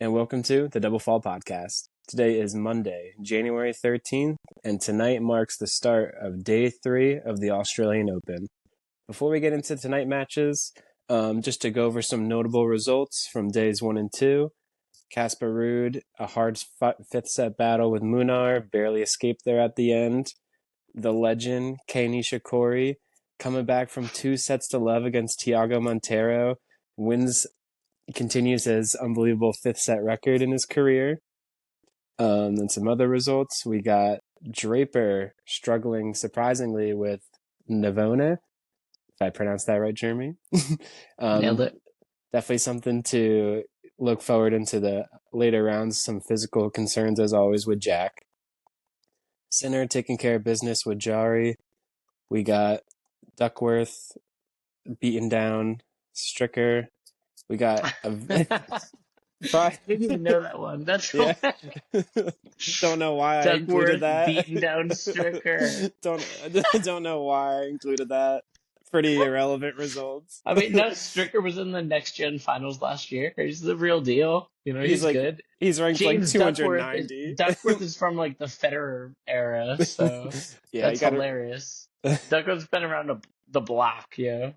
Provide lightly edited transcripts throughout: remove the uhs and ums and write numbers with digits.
and welcome to the Double Fall Podcast. Today is Monday, January 13th, and tonight marks the start of day 3 of the Australian Open. Before we get into tonight matches, just to go over some notable results from days 1 and 2. Casper Ruud, a hard fifth set battle with Munar, barely escaped there at the end. The legend, Kei Nishikori, coming back from 2-0 against Thiago Monteiro, continues his unbelievable fifth set record in his career. And some other results. We got Draper struggling surprisingly with Navona, if I pronounced that right, Jeremy. Nailed it. Definitely something to look forward into the later rounds. Some physical concerns, as always, with Jack. Sinner taking care of business with Jari. We got Duckworth beaten down Stricker. We got I didn't even know that one. That's yeah. hilarious. Don't know why I included Duckworth that. beating down Stricker. don't know why I included that. Pretty irrelevant results. I mean, no, Stricker was in the Next Gen Finals last year. He's the real deal. You know, he's like good. he's ranked James like 290. Duckworth is from like the Federer era, so yeah, that's hilarious. Duckworth's been around the block, yeah.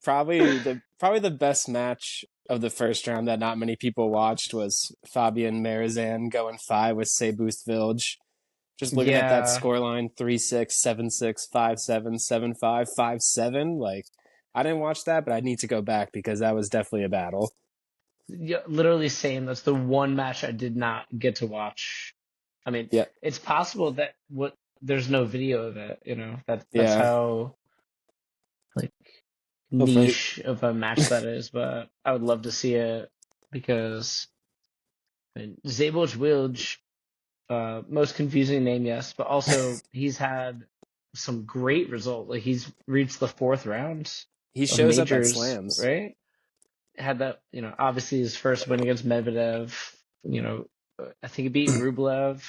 Probably the best match of the first round that not many people watched was Fabian Marizan going 5 with Sebust Vilj. Just looking at that scoreline, 3-6, 7-6, 5-7, 7-5, 5-7. Like, I didn't watch that, but I need to go back because that was definitely a battle. Yeah, literally same. That's the one match I did not get to watch. I mean, It's possible that there's no video of it. You know, that's how like niche of a match that is. But I would love to see it because Sebust Vilj. Most confusing name, yes, but also he's had some great results. Like he's reached the 4th round. He shows majors, up at slams, right? Had that, obviously his first win against Medvedev. I think he beat Rublev.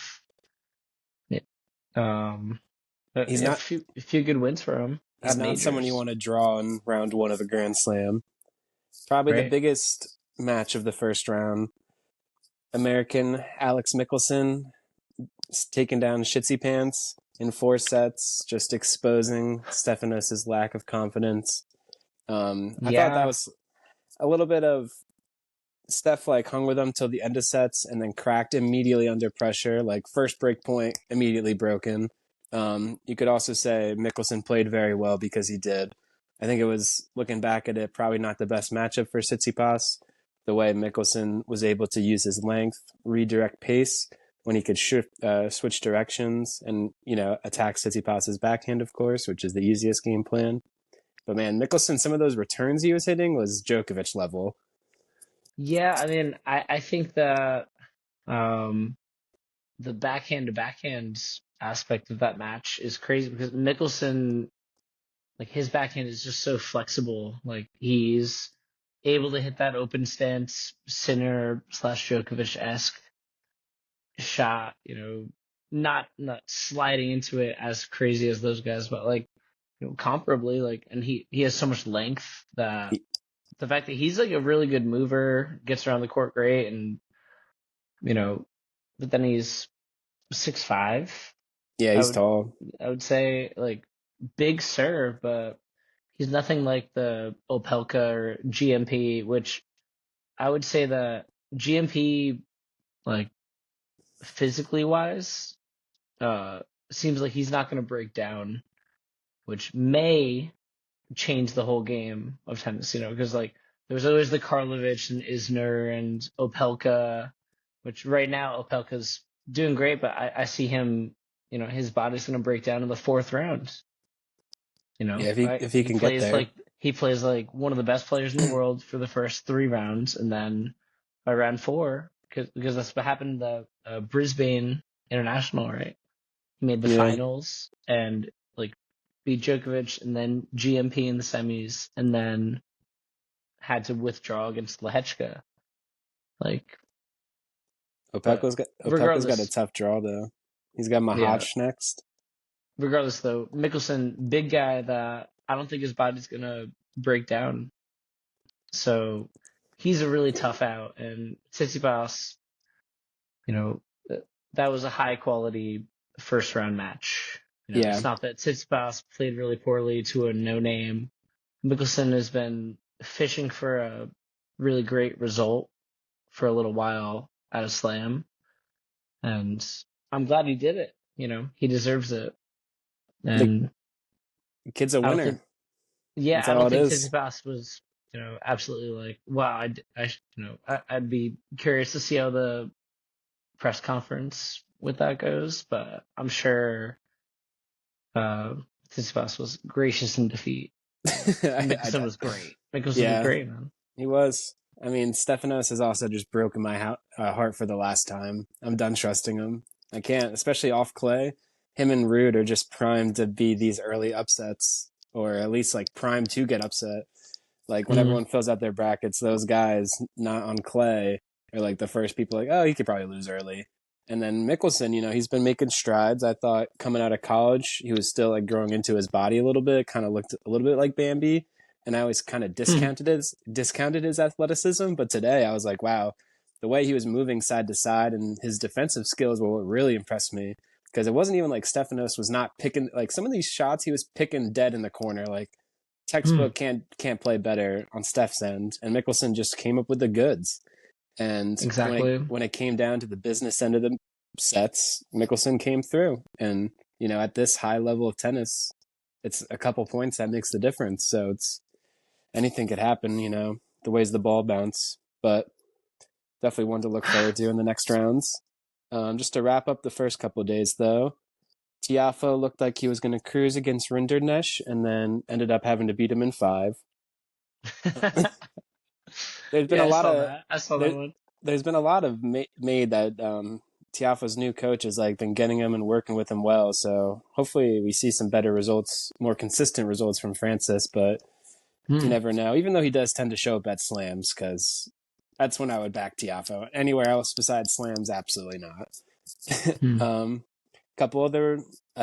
He's not a few good wins for him. He's not someone you want to draw in round 1 of a Grand Slam. Probably the biggest match of the first round. American Alex Mickelson taking down Shitsy Pants in 4 sets, just exposing Stefanos' lack of confidence. I thought that was a little bit of Steph hung with him till the end of sets and then cracked immediately under pressure. Like first break point, immediately broken. You could also say Mickelson played very well because he did. I think it was, looking back at it, probably not the best matchup for Tsitsipas. The way Mickelson was able to use his length, redirect pace when he could switch directions and, attack Tsitsipas' backhand, of course, which is the easiest game plan. But man, Mickelson, some of those returns he was hitting was Djokovic level. Yeah, I mean, I think that the backhand to backhand aspect of that match is crazy because Mickelson, his backhand is just so flexible. Like he's able to hit that open stance Sinner/Djokovic-esque shot, not sliding into it as crazy as those guys, but comparably, and he has so much length that the fact that he's a really good mover, gets around the court great, and but then he's 6'5". Yeah, he's tall. I would say big serve, but he's nothing like the Opelka or GMP, which I would say that GMP, physically wise, seems like he's not going to break down, which may change the whole game of tennis, because there's always the Karlovic and Isner and Opelka, which right now Opelka's doing great, but I see him, his body's going to break down in the 4th round. If he can get there. He plays one of the best players in the world for the first 3 rounds, and then by round 4, because that's what happened in the Brisbane International, right? He made the finals and beat Djokovic and then GMP in the semis, and then had to withdraw against Lehechka. Opelka's got a tough draw though. He's got Mahac next. Regardless, though, Mickelson, big guy that I don't think his body's gonna break down. So he's a really tough out, and Tsitsipas, you know, that was a high quality first round match. Yeah. It's not that Tsitsipas played really poorly to a no name. Mickelson has been fishing for a really great result for a little while at a slam, and I'm glad he did it. He deserves it. And the kid's a I don't think, winner. yeah, That's I all don't it think is. Tsitsipas was, absolutely like, wow. I'd be curious to see how the press conference with that goes, but I'm sure Tsitsipas was gracious in defeat. Mickelson was great. Mickelson was Yeah, great, man. he was. I mean, Stefanos has also just broken my heart for the last time. I'm done trusting him. I can't, especially off clay. Him and Rude are just primed to be these early upsets, or at least like primed to get upset. Like when Mm. everyone fills out their brackets, those guys not on clay are like the first people like, oh, he could probably lose early. And then Mickelson, he's been making strides. I thought coming out of college, he was still like growing into his body a little bit, kind of looked a little bit like Bambi. And I always kind of discounted his athleticism. But today I was like, wow, the way he was moving side to side and his defensive skills were what really impressed me. Because it wasn't even like Stefanos was not picking like some of these shots he was picking dead in the corner. Like Mm. textbook can't play better on Steph's end, and Mickelson just came up with the goods. And when it Exactly. when it came down to the business end of the sets, Mickelson came through. And at this high level of tennis, it's a couple points that makes the difference. So it's anything could happen. The ways the ball bounce, but definitely one to look forward to in the next rounds. Just to wrap up the first couple of days, though, Tiafoe looked like he was going to cruise against Rinderknecht and then ended up having to beat him in 5. There's been Yeah, a I lot saw of that. I saw that there, one. there's been a lot of made that Tiafoe's new coach has like been getting him and working with him well. So hopefully we see some better results, more consistent results from Francis. But you Mm. never know. Even though he does tend to show up at slams, because that's when I would back Tiafoe. Anywhere else besides slams, absolutely not. Mm. Couple other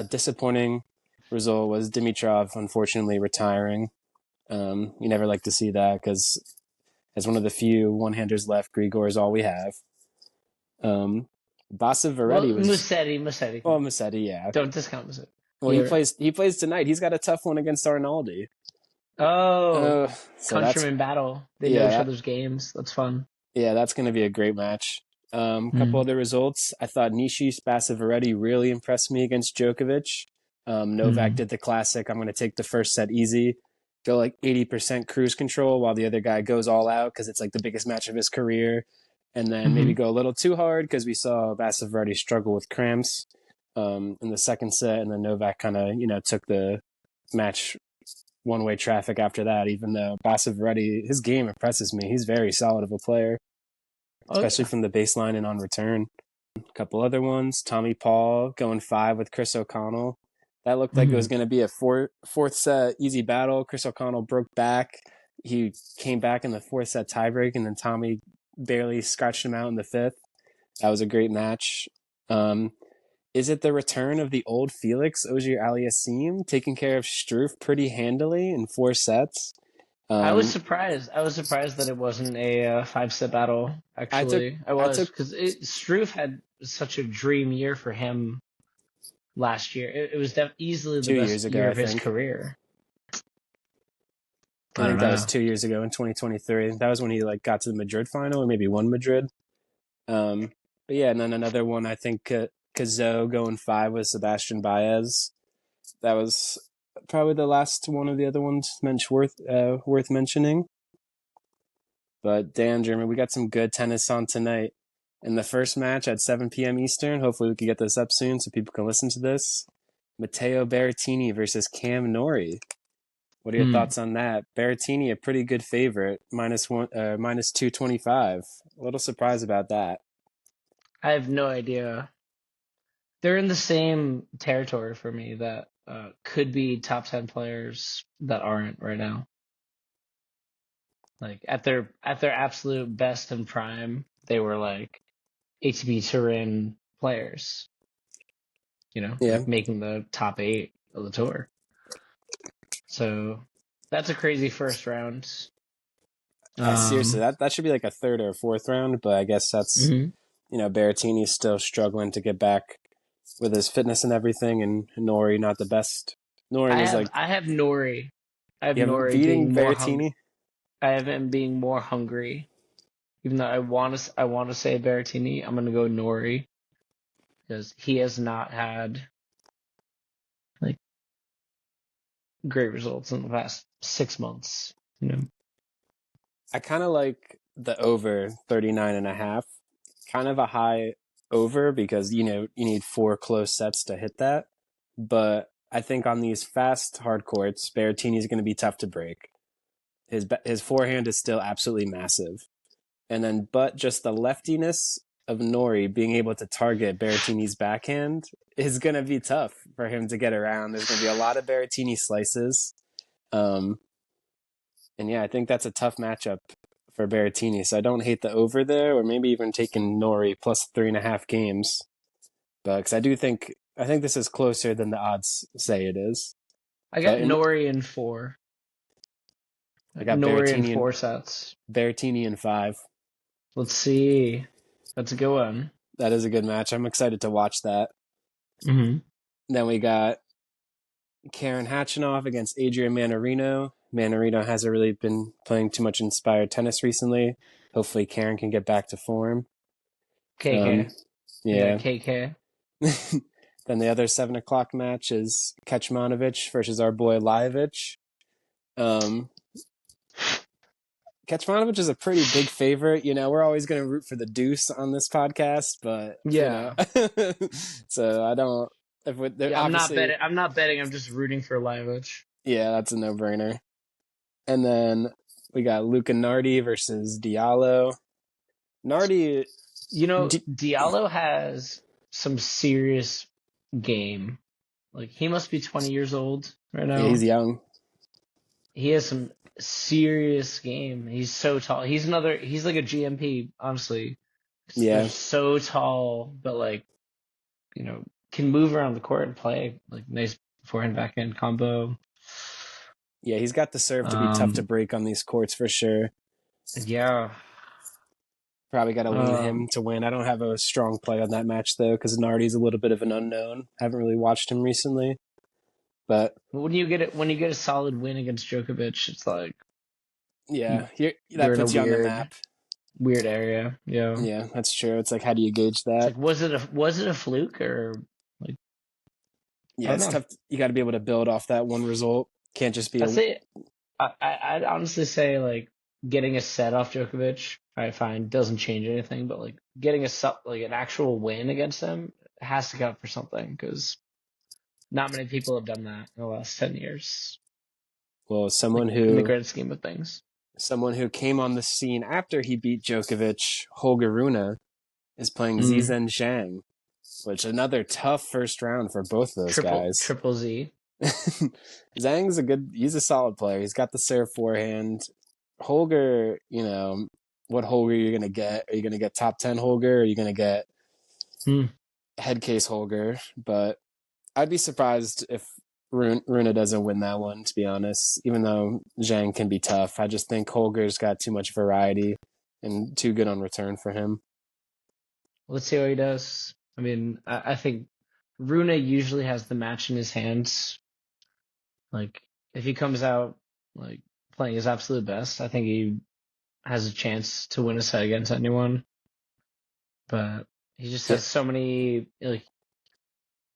disappointing result was Dimitrov unfortunately retiring. You never like to see that because as one of the few one-handers left, Grigor is all we have. Basa Well, Veretti was Musetti, come well, on. Massetti, yeah. Don't discount Musetti. Well, he You're right. plays tonight. He's got a tough one against Arnaldi. Oh, So that's countryman battle. They know yeah, each other's games. That's fun. that's going to be a great match. Couple Mm. other results. I thought Nishis Basaveretti really impressed me against Djokovic. Novak Mm. did the classic. I'm going to take the first set easy, go like 80% cruise control while the other guy goes all out because it's like the biggest match of his career. And then maybe Mm-hmm. go a little too hard because we saw Basaveretti struggle with cramps in the second set. And then Novak kind of, took the match one-way traffic after that, even though Basaveretti, his game impresses me. He's very solid of a player, Oh especially yeah. from the baseline and on return. A couple other ones. Tommy Paul going 5 with Chris O'Connell. That looked like it was Mm. going to be a fourth set easy battle. Chris O'Connell broke back. He came back in the fourth set tiebreak, and then Tommy barely scratched him out in the fifth. That was a great match. Is it the return of the old Felix Auger-Aliassime taking care of Struff pretty handily in 4 sets? I was Um, surprised. I was surprised that it wasn't a 5-set battle. I took Actually, I I was took because Struve had such a dream year for him last year. It was easily the 2 years best ago. year I of his think career. I I don't think that was know. 2 years ago in 2023. That was when he like got to the Madrid final or maybe won Madrid. But yeah, and then another one. I think Cazot going 5 with Sebastian Baez. That was probably the last one of the other ones worth mentioning. But damn, Jeremy, we got some good tennis on tonight. In the first match at 7 p.m. Eastern, hopefully we can get this up soon so people can listen to this. Matteo Berrettini versus Cam Norrie. What are your Hmm. thoughts on that? Berrettini, a pretty good favorite, minus 225. A little surprised about that. I have no idea. They're in the same territory for me that could be top 10 players that aren't right now. Like at their absolute best and prime, they were like ATP Turin players. Yeah, Like making the top 8 of the tour. So that's a crazy first round. Yeah, seriously, Um, that should be like a third or fourth round, but I guess that's, mhm. Berrettini's still struggling to get back with his fitness and everything, and Nori not the best. Nori was like, I have Nori. I have you have Nori beating being more hung. Berrettini. I have him being more hungry. Even though I want to say Berrettini, I'm gonna go Nori because he has not had like great results in the past 6 months. You know. I kind of like the over 39.5. Kind of a high over because, you need four close sets to hit that. But I think on these fast hard courts, Berrettini is going to be tough to break. His forehand is still absolutely massive. And then, but just the leftiness of Nori being able to target Berrettini's backhand is going to be tough for him to get around. There's going to be a lot of Berrettini slices. Um, and yeah, I think that's a tough matchup for Berrettini. So I don't hate the over there, or maybe even taking Nori plus 3.5 games. But because I think this is closer than the odds say it is. I got But Nori in four. I got Nori in Berrettini and 4 sets. Berrettini in 5. Let's see. That's a good one. That is a good match. I'm excited to watch that. Mm-hmm. Then we got Karen Hatchinoff against Adrian Manarino. Manarino hasn't really been playing too much inspired tennis recently. Hopefully, Karen can get back to form. KK. I got Yeah. KK. Then the other 7 o'clock match is Kecmanovic versus our boy Lajovic. Um, Kecmanovic is a pretty big favorite. We're always going to root for the deuce on this podcast, but Yeah. so I don't. If they're Yeah, I'm not obviously, betting. I'm not betting. I'm just rooting for Liovich. yeah, that's a no-brainer. And then we got Luca Nardi versus Diallo. Nardi, Diallo has some serious game. Like he must be 20 years old right yeah, he's now. young. He has some serious game. He's so tall. He's like a GMP, honestly. They're Yeah, so tall, but like, you know, can move around the court and play. Like nice forehand backhand combo. yeah, he's got the serve to be tough to Um, break on these courts for sure. yeah. Probably got to lean him Um, to win. I don't have a strong play on that match though, because Nardi's a little bit of an unknown. Haven't really watched him recently, but when you get a solid win against Djokovic, it's like yeah, that you're in a puts you on the map. weird area. Yeah. Yeah, that's true. It's like, how do you gauge It's that? like was it a fluke or like I Yeah, don't it's know. tough. You got to be able to build off that one result. Can't just be I'd a say I'd honestly say like getting a set off Djokovic, I find doesn't change anything, but like getting like an actual win against him has to count for something because not many people have done that in the last 10 years, well, like in the grand scheme of things. someone who came on the scene after he beat Djokovic, Holger Rune, is playing Mm. Zizhen Zhang, which another tough first round for both those guys. Triple Z. He's a solid player. He's got the serve forehand. Holger, what Holger are you going to get? Are you going to get top 10 Holger? Or are you going to get Mm. head case Holger? But I'd be surprised if Rune doesn't win that one, to be honest, even though Zhang can be tough. I just think Holger's got too much variety and too good on return for him. Let's see how he does. I mean, I think Rune usually has the match in his hands. Like if he comes out like playing his absolute best, I think he has a chance to win a set against anyone. But he just Yeah, has so many like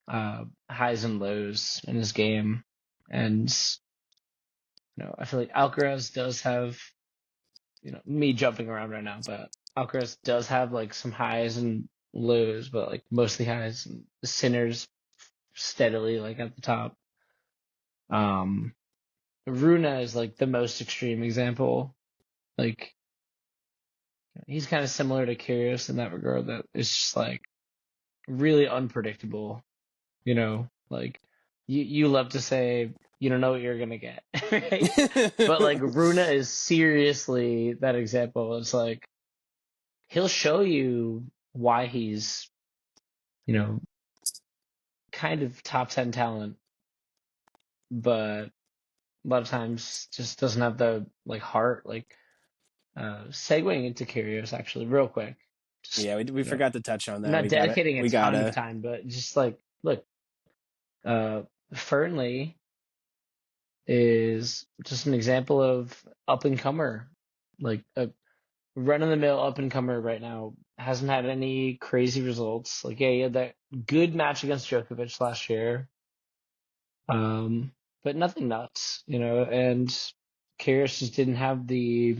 highs and lows in his game, and I feel like Alcaraz does have me jumping around right now, but Alcaraz does have like some highs and lows, but like mostly highs, and the Sinner's steadily like at the top. Um, Rune is like the most extreme example. Like he's kind of similar to Kyrgios in that regard. That it's just like really unpredictable. Like you love to say you don't know what you're gonna get, right? But like Rune is seriously that example. It's like he'll show you why he's you know kind of top 10 talent, but a lot of times just doesn't have the like heart. Like segueing into Kyrgios actually, real quick. Just, we forgot to touch on I'm that. not dedicating a ton of time, but just like, look, Fernley is just an example of up and comer, like a run of the mill up and comer right now. Hasn't had any crazy results. Like, yeah, he had that good match against Djokovic last year, but nothing nuts, And Kyrgios just didn't have the,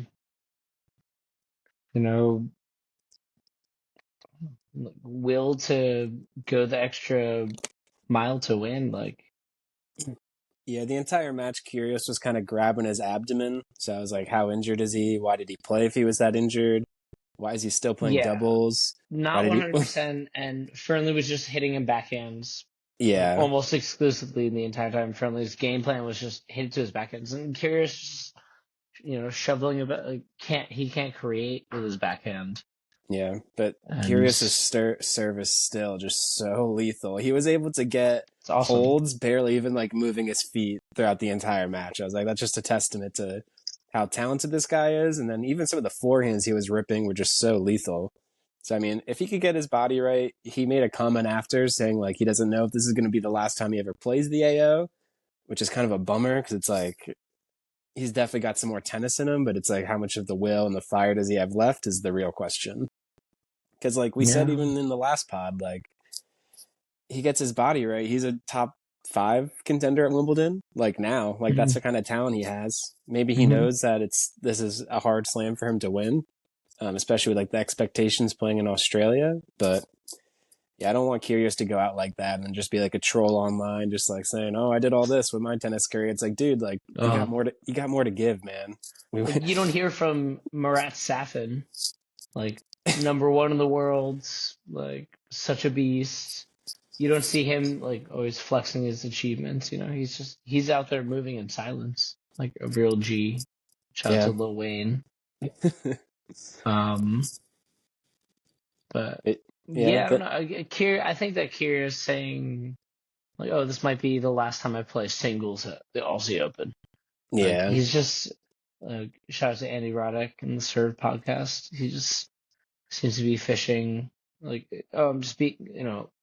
will to go the extra mile to win. Like, yeah, the entire match, Kyrgios was kind of grabbing his abdomen. So I was like, how injured is he? Why did he play if he was that injured? Why is he still playing yeah, doubles? Why not did he? 100%. And Fernley was just hitting him backhands, like Yeah, almost exclusively the entire time. Fernley's game plan was just hit it to his backhands, and Kyrgios just, shoveling about. Like, he can't create with his backhand. yeah, but And Kyrgios' service still just so lethal. He was able to get it's awesome. holds, barely even like moving his feet throughout the entire match. I was like, that's just a testament to how talented this guy is. And then even some of the forehands he was ripping were just so lethal. So I mean, if he could get his body right, he made a comment after saying like he doesn't know if this is going to be the last time he ever plays the AO, which is kind of a bummer because it's like he's definitely got some more tennis in him, but it's like how much of the will and the fire does he have left is the real question. Because like we said, Yeah. even in the last pod, like he gets his body right. He's a top 5 contender at Wimbledon. Like now, like that's Mm-hmm. the kind of talent he has. Maybe he Mm-hmm. knows that this is a hard slam for him to win, especially with like the expectations playing in Australia. But yeah, I don't want Kyrgios to go out like that and just be like a troll online, just like saying, "Oh, I did all this with my tennis career." It's like, dude, like you got more to give, man. Like, you don't hear from Marat Safin, like number one in the world, like such a beast. You don't see him like always flexing his achievements. He's out there moving in silence, like a real G. Shout out to Yeah. Lil Wayne. But Yeah, yeah, I don't know. I think that Kyrgios is saying like, "Oh, this might be the last time I play singles at the Aussie Open." Like, yeah, he's just shout out to Andy Roddick in the Serve podcast. He just seems to be fishing, like, just being an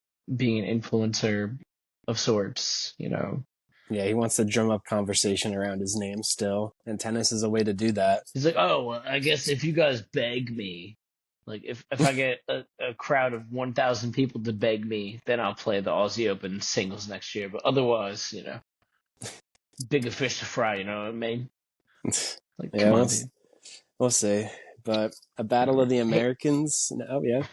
influencer of sorts. yeah. He wants to drum up conversation around his name still, and tennis is a way to do that. He's like, oh, well, I guess if you guys beg me, like if I get a crowd of 1,000 people to beg me, then I'll play the Aussie Open singles next year. But otherwise, bigger fish to fry. You know what I mean? Like, Yeah, come on, dude. we'll see. But a battle of the Hey, Americans. Oh yeah,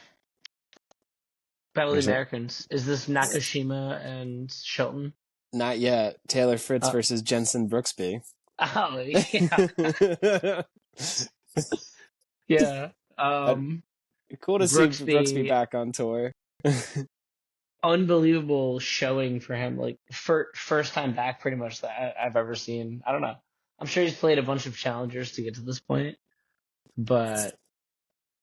Battle of there's the Americans. Is this Nakashima and Shelton? not yet. Taylor Fritz Uh, versus Jensen Brooksby. oh yeah, yeah. Cool to see Brooksby Brooksby, back on tour. unbelievable showing for him. Like, first time back, pretty much that I've ever seen. I don't know. I'm sure he's played a bunch of challengers to get to this point, but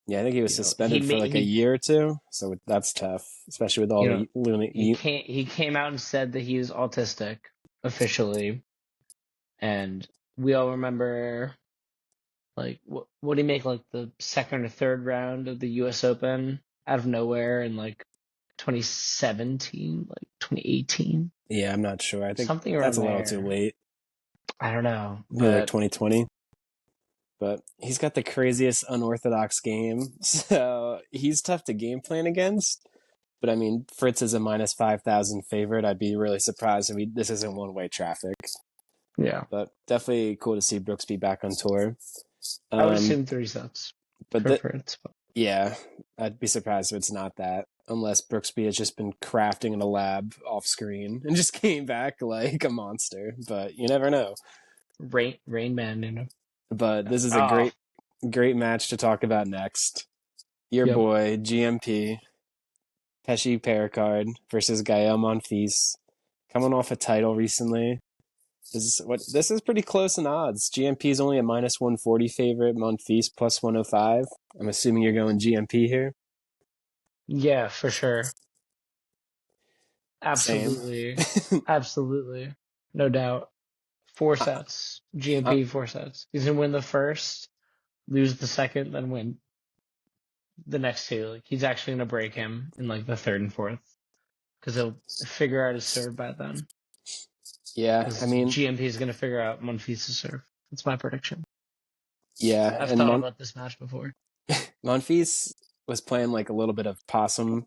Yeah, I think he was he suspended for made like a year or two, so that's tough, especially with all the he came out and said that he was autistic officially, and we all remember, like, what did he make, like the second or third round of the U.S. Open out of nowhere in like 2017, like 2018. Yeah, I'm not sure. I think Something that's around a little too there. late. I don't know, Maybe like but 2020. But he's got the craziest unorthodox game, so he's tough to game plan against. But I mean, Fritz is a minus 5,000 favorite. I'd be really surprised if this isn't one-way traffic. yeah, But definitely cool to see Brooksby back on tour. I would assume 3 sets But for it. yeah, I'd be surprised if it's not that, unless Brooksby has just been crafting in a lab off screen and just came back like a monster. But you never know. Rain Man. But this is a Oh, great match to talk about next. Your yep. boy GMP Pesci Pericard versus Gael Monfils, coming off a title recently. This is pretty close in odds. GMP is only a minus 140 favorite. Monfils plus 105. I'm assuming you're going GMP here. Yeah, for sure. Same. Absolutely. Absolutely. No doubt. 4 sets. I, GMP 4 sets. He's gonna win the first. lose the second, then win the next two. Like he's actually gonna break him in like the third and fourth because he'll figure out his serve by then. Yeah, I Because mean, GMP is gonna figure out Monfils' serve. That's my prediction. yeah, I've and thought about this match before. Monfils was playing like a little bit of possum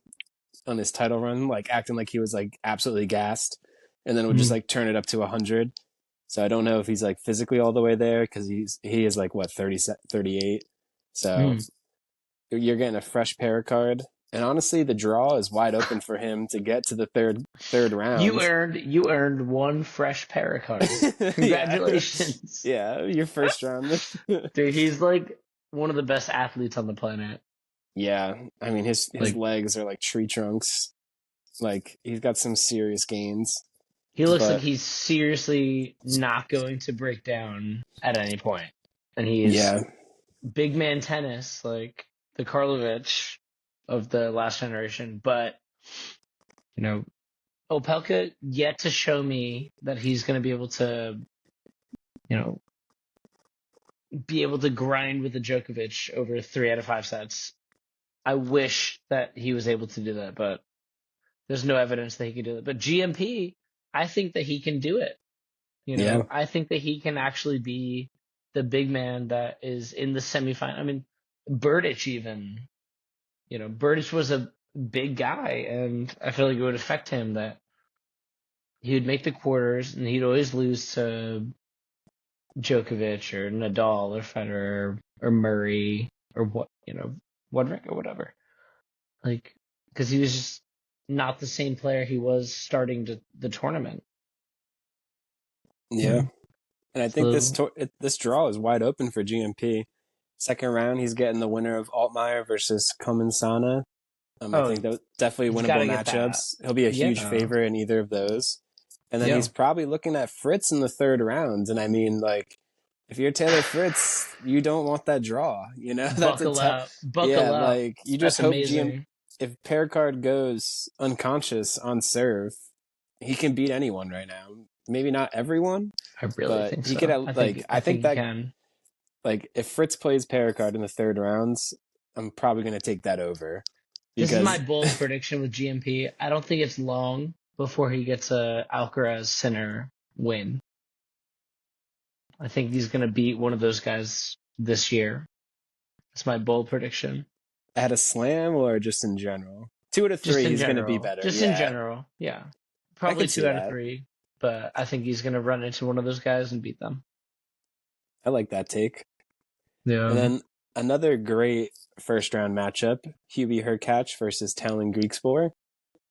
on his title run, like acting like he was like absolutely gassed, and then would just like turn it up to 100. So I don't know if he's like physically all the way there because he is like what 30, 38. So you're getting a fresh pair card, and honestly, the draw is wide open for him to get to the third round. You earned one fresh para card. Yeah, Congratulations. yeah, your first round. Dude, he's like one of the best athletes on the planet. Yeah, I mean his Like legs are like tree trunks. Like he's got some serious gains. he looks like But he's seriously not going to break down at any point. And he's yeah, big man tennis, like the Karlovic of the last generation. But, you know, Opelka yet to show me that he's going to be able to, you know, be able to grind with the Djokovic over 3 out of 5 sets. I wish that he was able to do that, but there's no evidence that he can do it. But GMP, I think that he can do it. You yeah, know, I think that he can actually be the big man that is in the semifinal. I mean, Berdych even, you know, Berdych was a big guy, and I feel like it would affect him that he would make the quarters and he'd always lose to Djokovic or Nadal or Federer or Murray or what, you know, Wodrick or whatever. Like, because he was just not the same player he was starting the tournament. You yeah. know, And I think so this draw is wide open for GMP. Second round, he's getting the winner of Altmaier versus Komensana. I oh, think those definitely he's got winnable to get that. matchups. He'll be a huge Yeah, favorite in either of those. And then yeah. he's probably looking at Fritz in the third round. And I mean, like, if you're Taylor Fritz, you don't want that draw. You know, that's a Buckle tough. up, Yeah, buckle up. like you just That's hope GM amazing. if Pericard goes unconscious on serve, he can beat anyone right now. Maybe not everyone, I really but think he could so. like I I think think he that can. like if Fritz plays Pericard in the third rounds, I'm probably gonna take that over This is my because bold prediction with GMP. I don't think it's long before he gets a Alcaraz Sinner win. I think he's gonna beat one of those guys this year. That's my bold prediction. at a slam or just in general. Two out of Just three, in he's gonna be general. better. Just in Yeah, general. Yeah. I Probably could see two out of that. three, but I think he's gonna run into one of those guys and beat them. I like that take. And Yeah. then another great first round matchup: Hubie Hurkacz versus Talon Griekspoor.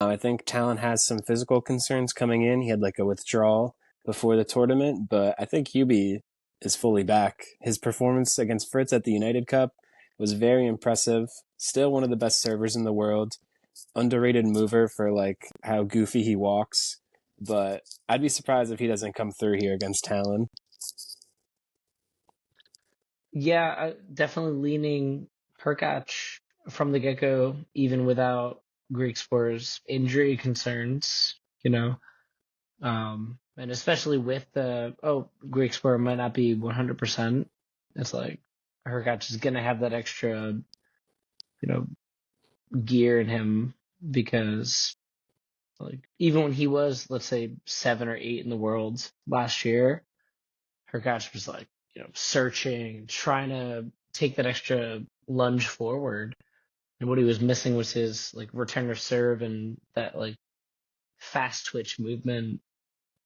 I think Talon has some physical concerns coming in. He had like a withdrawal before the tournament, but I think Hubie is fully back. His performance against Fritz at the United Cup was very impressive. Still one of the best servers in the world. Underrated mover for like how goofy he walks. But I'd be surprised if he doesn't come through here against Talon. Yeah, definitely leaning Hurkacz from the get-go, even without Greek Spor's injury concerns, you know. And especially with Greek Sport might not be 100%. It's like Hurkacz is gonna have that extra, you know, gear in him because like even when he was, let's say, 7 or 8 in the world last year, Hurkacz was like, you know, searching, trying to take that extra lunge forward. And what he was missing was his like return of serve and that like fast twitch movement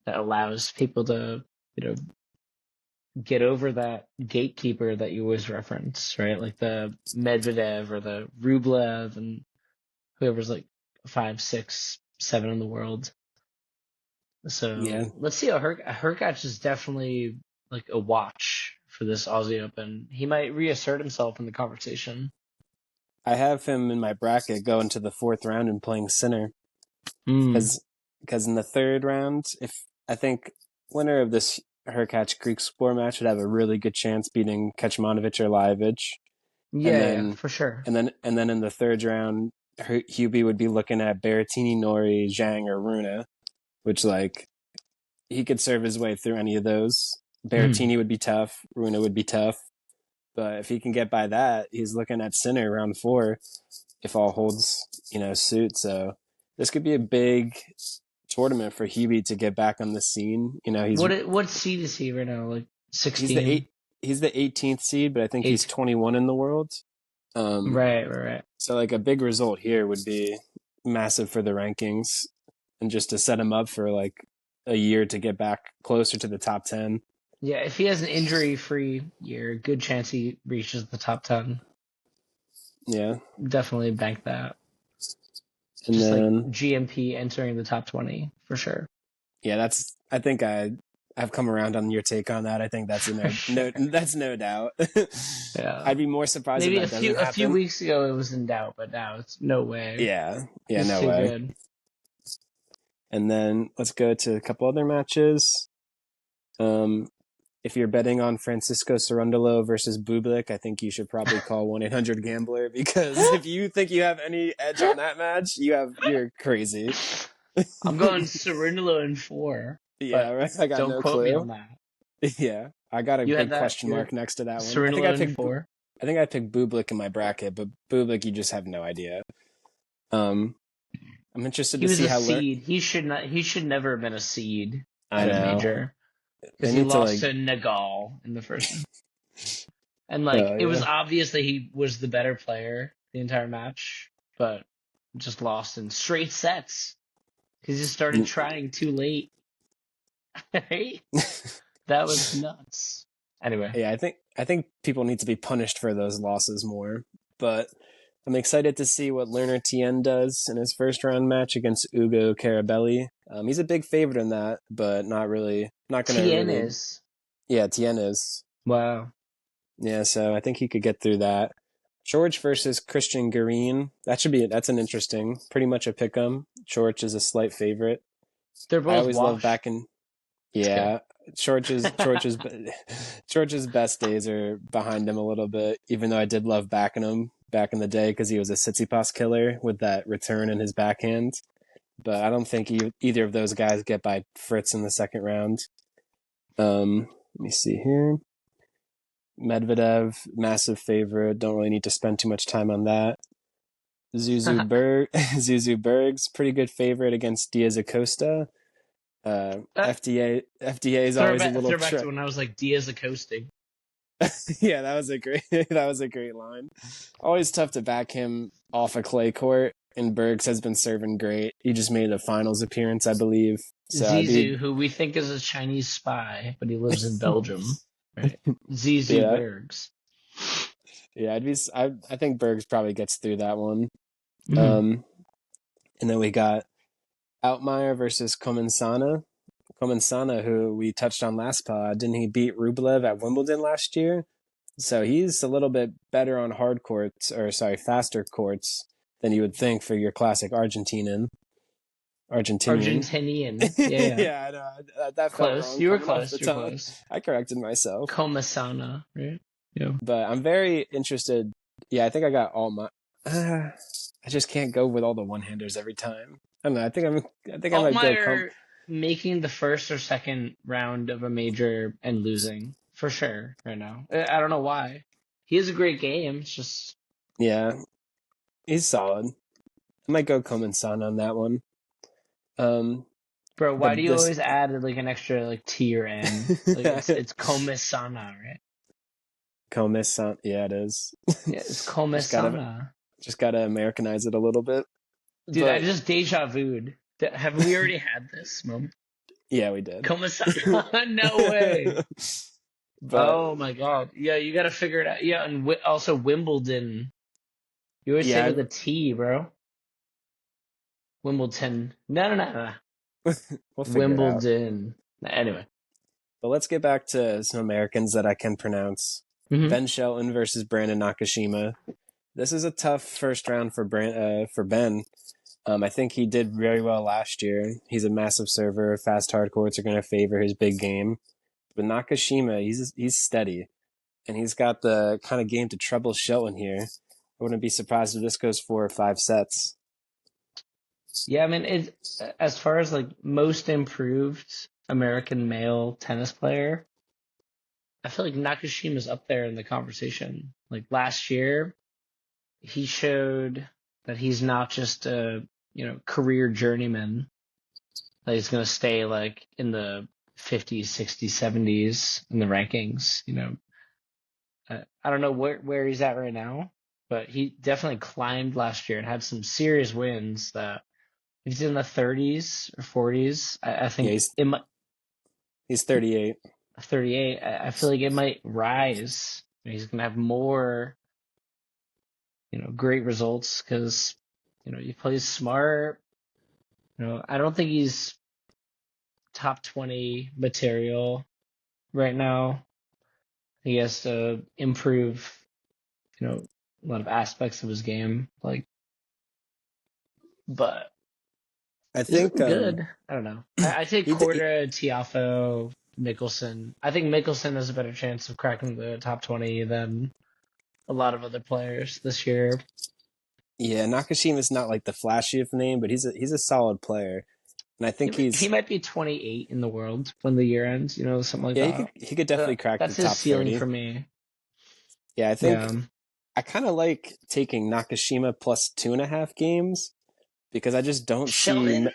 that allows people to, you know, get over that gatekeeper that you always reference, right? Like the Medvedev or the Rublev and whoever's like 5, 6, 7 in the world. Yeah, So let's see how Hurkacz is definitely like a watch for this Aussie Open. He might reassert himself in the conversation. I have him in my bracket going to the fourth round and playing Sinner. Mm. Because in the third round, if I think winner of this Hurkacz Griekspoor match would have a really good chance beating Kecmanovic or Lajovic. And Yeah, yeah, then for sure. and then in the third round, Hubie would be looking at Berrettini, Nori, Zhang, or Runa, which like he could serve his way through any of those. Mm. Berrettini would be tough. Runa would be tough. But if he can get by that, he's looking at Sinner round 4 if all holds, suit. So this could be a big tournament for Hubie to get back on the scene. What seed is he right now? Like he's the 16? he's the 18th seed, but I think he's 21 in the world. Right. So like a big result here would be massive for the rankings, and just to set him up for like a year to get back closer to the top 10. Yeah, if he has an injury-free year, good chance he reaches the top 10. Yeah. Definitely bank that. And Just then, like GMP entering the top 20 for sure. Yeah, I think I've come around on your take on that. I think that's that's no doubt. Yeah. I'd be more surprised Maybe if that doesn't happen. A few weeks ago it was in doubt, but now it's no way. Yeah, He's no too way. good. And then let's go to a couple other matches. If you're betting on Francisco Cerundolo versus Bublik, I think you should probably call 1-800-GAMBLER, because if you think you have any edge on that match, you're crazy. I'm going Cerundolo in 4. Yeah, right. I got no clue. Don't quote me on that. Yeah, I got a big question mark next to that one. Cerundolo in 4. I think I picked Bublik in my bracket, but Bublik, you just have no idea. I'm interested to see how seed. He should never have been a seed at a major. Because he lost to Nagal in the first one. And it was obvious that he was the better player the entire match, but just lost in straight sets. Because he started trying too late. Right? That was nuts. Anyway. Yeah, I think people need to be punished for those losses more. But I'm excited to see what Lerner Tien does in his first round match against Ugo Carabelli. He's a big favorite in that, but not going to TNNS. Yeah, TNNS. Wow. Yeah, so I think he could get through that. George versus Christian Garin. That's an interesting, pretty much a pick'em. George is a slight favorite. They're both I always love backing. Yeah, George's best days are behind him a little bit, even though I did love backing him back in the day because he was a Tsitsipas killer with that return in his backhand. But I don't think either of those guys get by Fritz in the second round. Let me see here. Medvedev, massive favorite. Don't really need to spend too much time on that. Zuzu Berg's pretty good favorite against Diaz Acosta. FDA is always a little back to when I was like Diaz Acosta. Yeah, that was a great line. Always tough to back him off a clay court, and Bergs has been serving great. He just made a finals appearance, I believe. So Zizou, who we think is a Chinese spy, but he lives in Belgium. Right. Zizou Bergs. Yeah, I think Bergs probably gets through that one. Mm-hmm. And then we got Altmaier versus Komensana. Komensana, who we touched on last pod, didn't he beat Rublev at Wimbledon last year? So he's a little bit better on faster courts than you would think for your classic Argentinian. Yeah. Yeah, I know. That close. Felt wrong. You were close. You're close. I corrected myself. Komensana, right? Yeah. But I'm very interested. Yeah, I think I got all my. I just can't go with all the one-handers every time. I don't know. I think I might go. Making the first or second round of a major and losing for sure right now. I don't know why. He has a great game. It's just he's solid. I might go Komensana on that one. Bro, why do you always add like an extra like T or N? Like it's Komensana, right? Komensana, yeah, it is. Yeah, it's Komensana. Just gotta Americanize it a little bit. Dude, I just deja vu'd. Have we already had this moment? Yeah, we did. Komensana, no way. Oh my god. Yeah, you gotta figure it out. Yeah, and also Wimbledon. You always say with a T, bro. Wimbledon. No. We'll Wimbledon. Anyway. But let's get back to some Americans that I can pronounce. Mm-hmm. Ben Shelton versus Brandon Nakashima. This is a tough first round for Ben. I think he did very well last year. He's a massive server. Fast hard courts are going to favor his big game. But Nakashima, he's steady. And he's got the kind of game to trouble Shelton here. I wouldn't be surprised if this goes 4 or 5 sets. Yeah, I mean, as far as like most improved American male tennis player, I feel like Nakashima's up there in the conversation. Like last year, he showed that he's not just a career journeyman. That he's gonna stay like in the 50s, 60s, 70s in the rankings. I don't know where he's at right now, but he definitely climbed last year and had some serious wins. That if he's in the 30s or 40s, I Yeah, think it might. he's 38. 38. I feel like it might rise. He's gonna have more, great results because, he plays smart. I don't think he's top 20 material right now. He has to improve, a lot of aspects of his game, but I he's think looking good. I don't know. I take he, d- Korda, Tiafo, Mickelson. I think Mickelson has a better chance of cracking the top 20 than a lot of other players this year. Yeah, Nakashima's not like the flashiest name, but he's a solid player, and I think He might be 28 in the world when the year ends, something like yeah that. he could definitely crack the That's his top ceiling 30. for me. Yeah, I think Yeah. I kind of like taking Nakashima plus 2.5 games because I just don't see Shelton?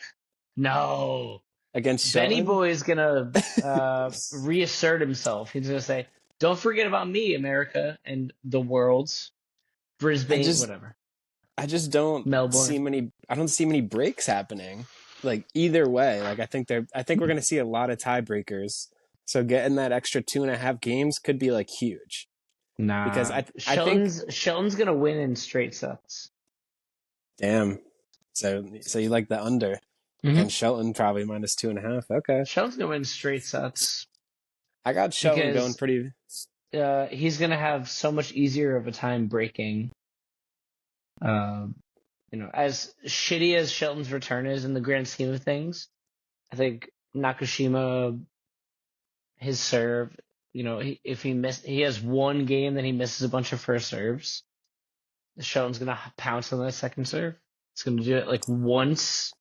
No. against Benny Shelton. Boy is gonna reassert himself. He's gonna say, "Don't forget about me, America and the world's I Brisbane, just whatever, I just don't see Melbourne." many. I don't see many breaks happening. Like either way, like I think we're going to see a lot of tiebreakers. So getting that extra 2.5 games could be like huge because Nah, I think Shelton's gonna win in straight sets. damn. So you like the under Mm-hmm. against Shelton probably minus 2.5. Okay, Shelton's gonna win straight sets I got Shelton going because pretty. he's gonna have so much easier of a time breaking. Um, as shitty as Shelton's return is in the grand scheme of things, I think Nakashima, his serve, if he has one game that he misses a bunch of first serves, Shelton's gonna pounce on that second serve. It's gonna do it like once.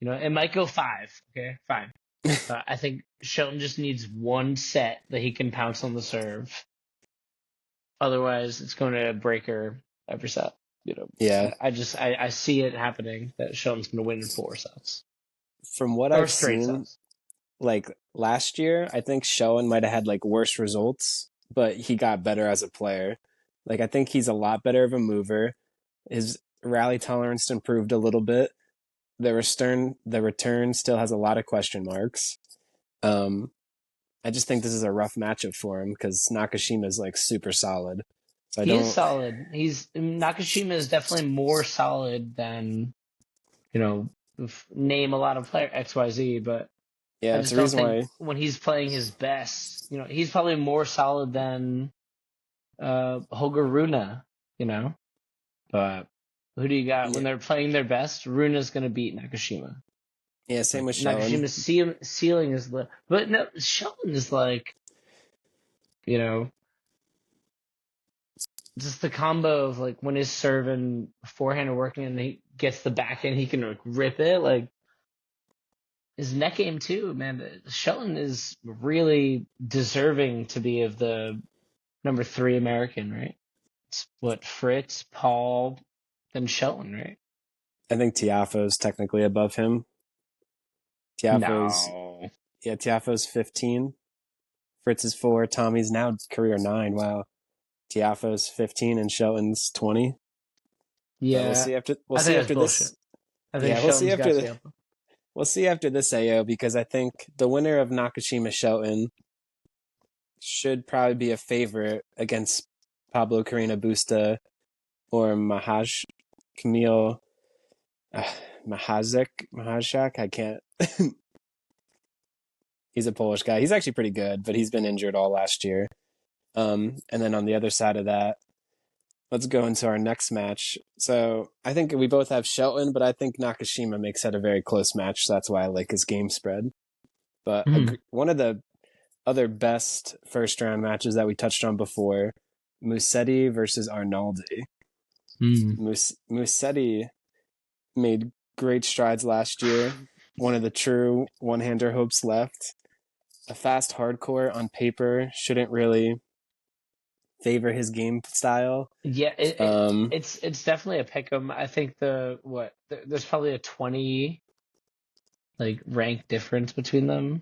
It might go five. Okay, fine. But I think Shelton just needs one set that he can pounce on the serve. Otherwise, it's going to break her every set. Yeah, I see it happening that Shelton's going to win in four sets from what or I've straight seen, sets. like last year, I think Shelton might have had like worse results, but he got better as a player. Like I think he's a lot better of a mover. His rally tolerance improved a little bit. The return still has a lot of question marks. Um, I just think this is a rough matchup for him because Nakashima is like super solid. So I He is don't. solid. Nakashima is definitely more solid than you know name a lot of player XYZ, but I Yeah, it's just the don't reason think why. when he's playing his best, he's probably more solid than Holger Rune, you know. But who do you got Yeah, when they're playing their best? Runa's gonna beat Nakashima. yeah, same Like with Shelton. Nakashima's ceiling is but no, Shelton is like you know just the combo of like when his serve and forehand are working and he gets the backhand, he can like rip it. Like his net game too, man. Shelton is really deserving to be of the number three American, right? It's what Fritz, Paul, then Shelton, right? I think Tiafoe's technically above him. Tiafoe's No. yeah, Tiafoe's 15. Fritz is 4. Tommy's now career 9. Wow. Tiafoe's 15 and Shelton's 20. But Yeah, we'll I see think that's after bullshit. this. I think Yeah, we'll see Shelton's got after the Tiafoe. we'll see after this AO because I think the winner of Nakashima Shelton should probably be a favorite against Pablo Carreno Busta or Camille uh, Mahazek. I can't. He's a Polish guy. He's actually pretty good, but he's been injured all last year. And then on the other side of that, let's go into our next match. So I think we both have Shelton, but I think Nakashima makes that a very close match. So that's why I like his game spread. But Mm. one of the other best first round matches that we touched on before, Musetti versus Arnaldi. Mm. Musetti made great strides last year. One of the true one-hander hopes left. a fast hardcore on paper shouldn't really favor his game style. Yeah, Um, it's definitely a pick 'em. I think there's probably a 20 like rank difference between them,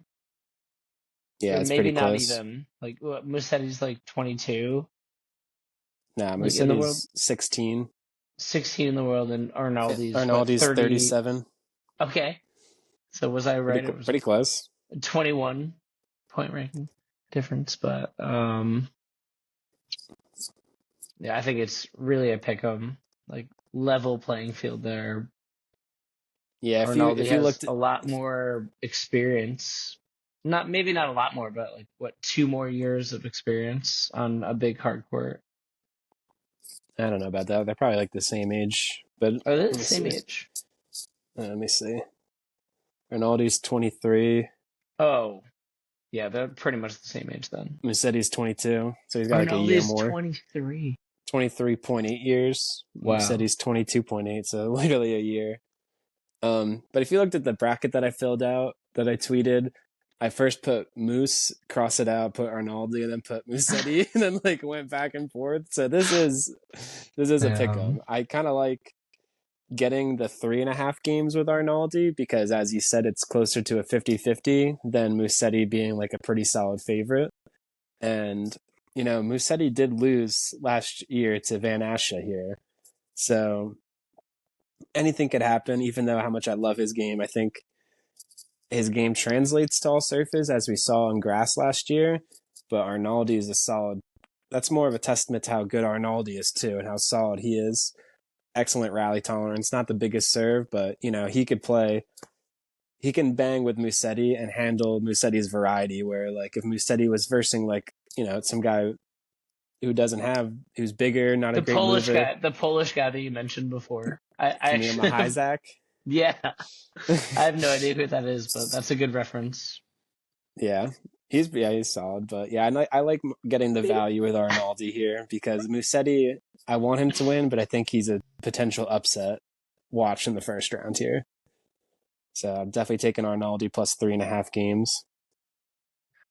yeah, or it's pretty maybe not close. even. Like Mussetti's like 22, Nah, like in the world, Musetti's 16. 16 in the world, and Arnaldi's what, Arnaldi's 30? 37. Okay, so was I right? It was Pretty close. 21 point ranking difference, but yeah, I think it's really a pick 'em, like level playing field there. Yeah, Arnaldi if you has looked a lot more experience. Not maybe not a lot more, but like what, 2 more years of experience on a big hard court. I don't know about that. They're probably like the same age, but Are they let the me same see. age? Let me see. Ronaldo's 23. Oh, yeah, they're pretty much the same age then. Musetti's 22, so he's got like a year Arnaldi's more. 23. 23.8 years. Wow. Musetti's 22.8, so literally a year. But if you looked at the bracket that I filled out, that I tweeted, I first put Moose, cross it out, put Arnaldi, and then put Musetti, and then like went back and forth. So this is a pick 'em. I kind of like getting the 3.5 games with Arnaldi because, as you said, it's closer to a 50-50 than Musetti being like a pretty solid favorite. And Musetti did lose last year to Van Asche here, so anything could happen. Even though how much I love his game, I think his game translates to all surface, as we saw on grass last year. But Arnaldi is a solid. That's more of a testament to how good Arnaldi is too, and how solid he is. Excellent rally tolerance. Not the biggest serve, but he could play. He can bang with Musetti and handle Musetti's variety. Where like if Musetti was versing like some guy who's bigger, not a great mover, The Polish guy that you mentioned before. I Kamil actually have, Mahizak. yeah, I have no idea who that is, but that's a good reference. Yeah, he's solid, but yeah, I like getting the value with Arnaldi here because Musetti, I want him to win, but I think he's a potential upset watch in the first round here. So I'm definitely taking Arnaldi plus 3.5 games.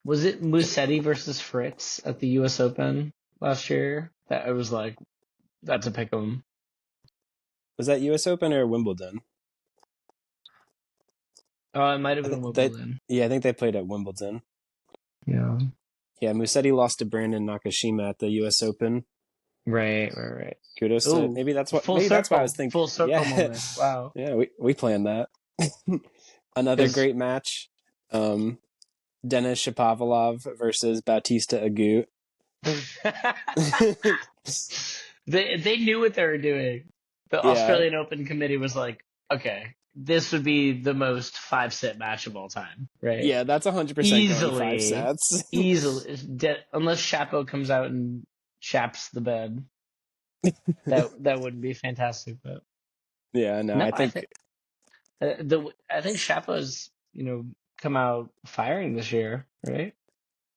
Was it Musetti versus Fritz at the U.S. Open last year? That it was like, that's a pick 'em. Was that U.S. Open or Wimbledon? Oh, it might have I been think they, Wimbledon. yeah, I think they played at Wimbledon. Yeah. Yeah, Musetti lost to Brandon Nakashima at the U.S. Open. Right. Kudos to Ooh, maybe that's why I was thinking. full circle Yeah, moment. Wow. yeah, we planned that. Another Because great match. Denis Shapovalov versus Bautista Agut. they knew what they were doing. The Yeah, Australian Open committee was like, okay, this would be the most 5-set match of all time, right? yeah, that's 100% going 5 Easily, sets. unless Chapo comes out and chaps the bed, that would be fantastic. But Yeah, no, no, I think I think Chapo's come out firing this year, right?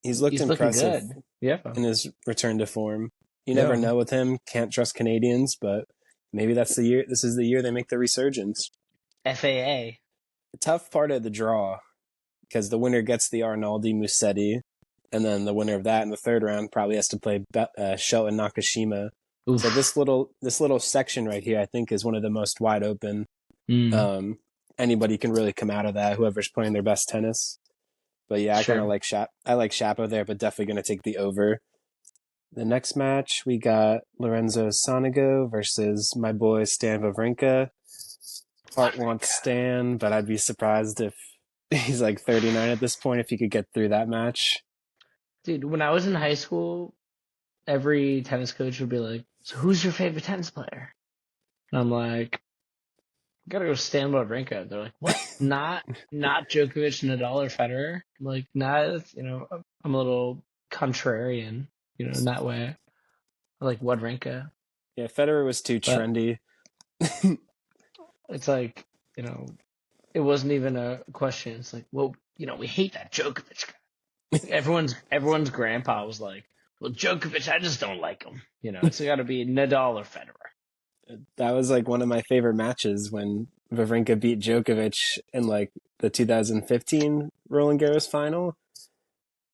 he's looked He's looking impressive good. Yeah, in his return to form. You never yeah. know with him. Can't trust Canadians, but maybe that's the year. This is the year they make the resurgence. FAA. The tough part of the draw, because the winner gets the Arnaldi Musetti, and then the winner of that in the third round probably has to play Shelton Nakashima. So Oof. this little section right here, I think, is one of the most wide open. Mm, Anybody can really come out of that. Whoever's playing their best tennis. But yeah, I kind of sure. like I like Shapo there, but definitely going to take the over. The next match, we got Lorenzo Sonego versus my boy Stan Wawrinka. Heart wants Stan, but I'd be surprised if he's like 39 at this point if he could get through that match. Dude, when I was in high school, every tennis coach would be like, "So who's your favorite tennis player?" And I'm like, "Gotta go Stan Wawrinka." They're like, "What? Not Djokovic, Nadal, or Federer?" I'm like, "Nah, I'm a little contrarian, in that way. I like Wawrinka." Yeah, Federer was too But trendy. it's like, it wasn't even a question. It's like, well, we hate that Djokovic guy. Like, everyone's grandpa was like, well, Djokovic, I just don't like him. It's got to be Nadal or Federer. That was like one of my favorite matches when Wawrinka beat Djokovic in like the 2015 Roland Garros final.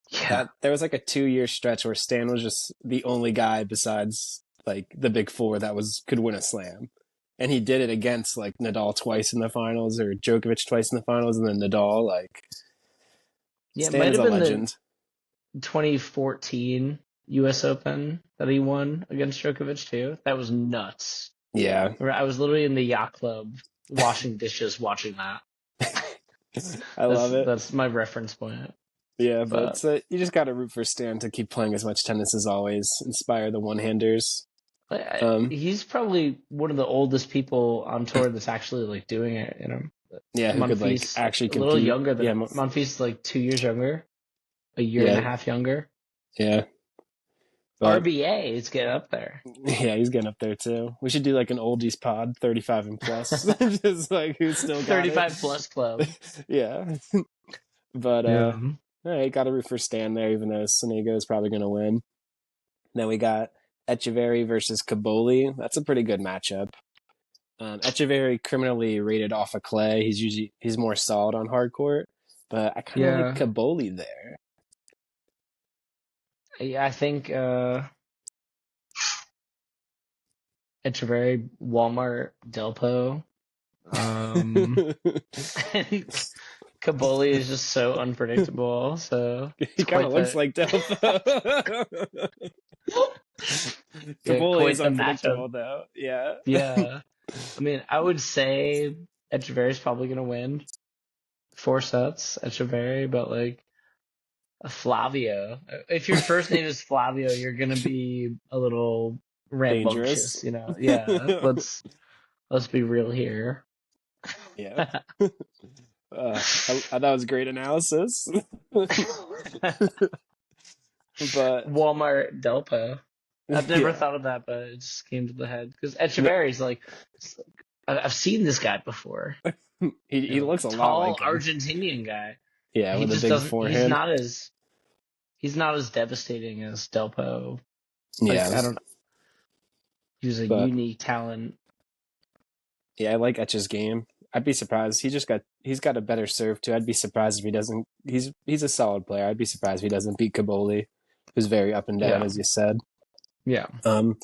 Yeah. That there was like a 2-year stretch where Stan was just the only guy besides like the big four that could win a slam. And he did it against like Nadal twice in the finals or Djokovic twice in the finals, and then Nadal. Like Yeah, it Stan might is have a been the legend. 2014 US Open that he won against Djokovic too. That was nuts. Yeah, I was literally in the yacht club washing dishes watching that. I That's love it. that's my reference point. Yeah, But but you just got to root for Stan to keep playing as much tennis as always, inspire the one-handers. he's probably one of the oldest people on tour that's actually like doing it, you know. Yeah, who could like Monfils actually a little compete? younger than Yeah, him. Monfils like 2 years younger, a year and a yeah, half younger. yeah. But RBA is getting up there. yeah, he's getting up there too. We should do like an oldies pod, 35 and plus, just like who still got it. 35 plus club. Yeah, but Yeah. all right, got to root for Stan there, even though Sonego is probably going to win. Then we got Echeverry versus Caboli. That's a pretty good matchup. Echeverry criminally rated off of clay. He's more solid on hard court, but I kind of like Yeah. Caboli there. I think Echeverry, Walmart, Delpo. And Caboli is just so unpredictable. So He it's kind of quite looks the like Delphi. yeah, Caboli is quite the matchup. unpredictable though. Yeah. Yeah. I mean, I would say Echeverry's probably gonna win 4 sets, Echeverry, but like Flavio. If your first name is Flavio, you're gonna be a little Dangerous. rambunctious, you know. Yeah, let's be real here. Yeah. That was great analysis. But Walmart Delpo. I've never yeah, thought of that, but it just came to the head because Echeverry's like, I've seen this guy before. You he know, looks a lot tall like him. Argentinian guy. Yeah, He with a just big doesn't. forehand. He's not as devastating as Delpo. Like Yeah, I don't. He's a but unique talent. yeah, I like Etch's game. I'd be surprised. He's got a better serve too. I'd be surprised if he doesn't. He's a solid player. I'd be surprised if he doesn't beat Caboli, who's very up and down, Yeah. as you said. Yeah. Um,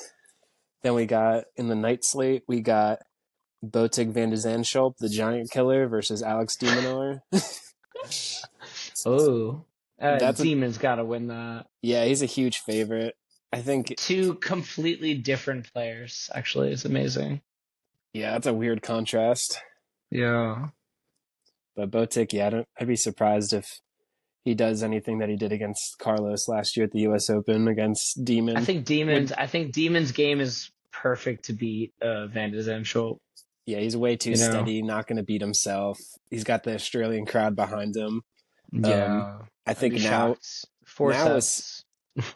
then we got in the night slate, we got Botic van de Zandschulp, the giant killer, versus Alex de Minaur. Oh, That's a Demon's got to win that. Yeah, he's a huge favorite. I think Two completely different players. Actually, it's amazing. yeah, that's a weird contrast. Yeah. But Botic, yeah, I'd be surprised if he does anything that he did against Carlos last year at the U.S. Open against Demon. I think Demon's game is perfect to beat Van de Zandschulp. Yeah, he's way too You know. steady, not going to beat himself. He's got the Australian crowd behind him. Yeah. I I'd think be shocked. Four now is sets.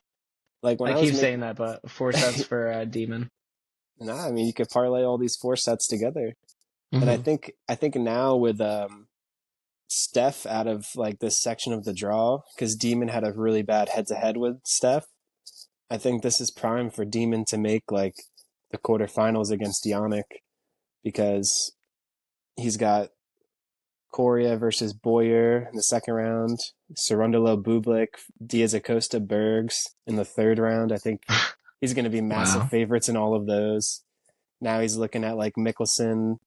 like when I I was keep making. saying that, but 4 sets for Demon. Nah, I mean you could parlay all these 4 sets together, and Mm-hmm. I think now with Steph out of like this section of the draw because Demon had a really bad head to head with Steph. I think this is prime for Demon to make like the quarterfinals against Yannick because he's got Coria versus Boyer in the second round, Cerundolo Bublik, Diaz Acosta Bergs in the third round. I think he's going to be massive Wow. favorites in all of those. Now he's looking at like Mickelson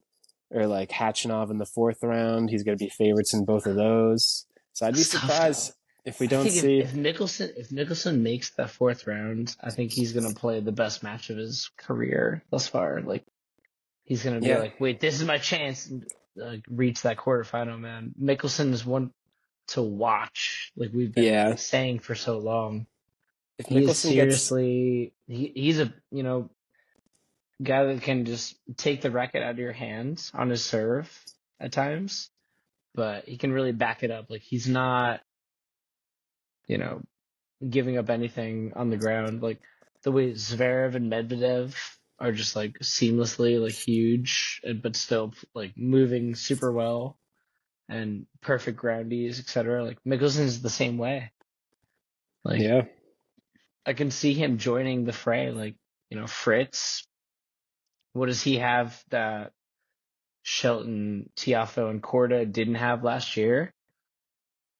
or like Hatchinov in the fourth round. He's going to be favorites in both of those. So I'd be That's tough though. surprised if we I don't think see. If Mickelson makes that fourth round, I think he's gonna play the best match of his career thus far. Like he's gonna be Yeah, like, wait, this is my chance to reach that quarterfinal, man. Mickelson is one to watch, like we've been yeah. saying for so long. If He is Mickelson gets, seriously he's a guy that can just take the racket out of your hands on his serve at times, but he can really back it up. Like he's not, you know, giving up anything on the ground. Like the way Zverev and Medvedev are just like seamlessly like huge, but still like moving super well and perfect groundies, etc. Like Mickelson's the same way. Like yeah, I can see him joining the fray. Like Fritz. What does he have that Shelton, Tiafoe, and Korda didn't have last year?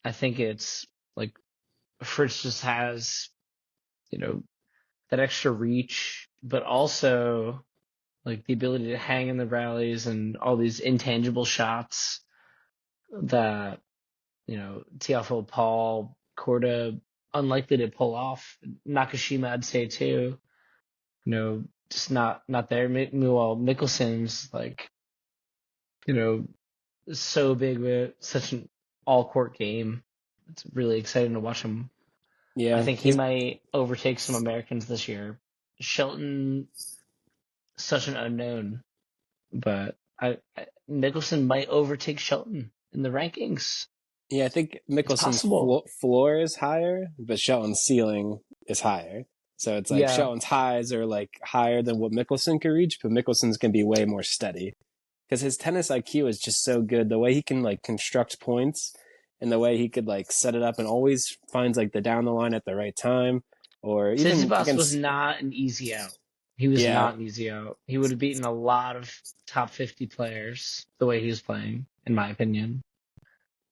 I think it's like Fritz just has, that extra reach, but also like the ability to hang in the rallies and all these intangible shots that, Tiafoe, Paul, Korda unlikely to pull off. Nakashima, I'd say too. Just not there. Meanwhile, Mikkelsen's like, so big with such an all court game. It's really exciting to watch him. Yeah, I think he might overtake some Americans this year. Shelton, such an unknown, but Mickelson might overtake Shelton in the rankings. Yeah, I think Mickelson's floor is higher, but Shelton's ceiling is higher. So it's like Shelton's highs are like higher than what Mickelson can reach, but Mickelson's can be way more steady because his tennis IQ is just so good. The way he can like construct points and the way he could like set it up and always finds like the down the line at the right time. Or even Tsitsipas was not an easy out. He was not an easy out. He would have beaten a lot of top 50 players the way he was playing, in my opinion.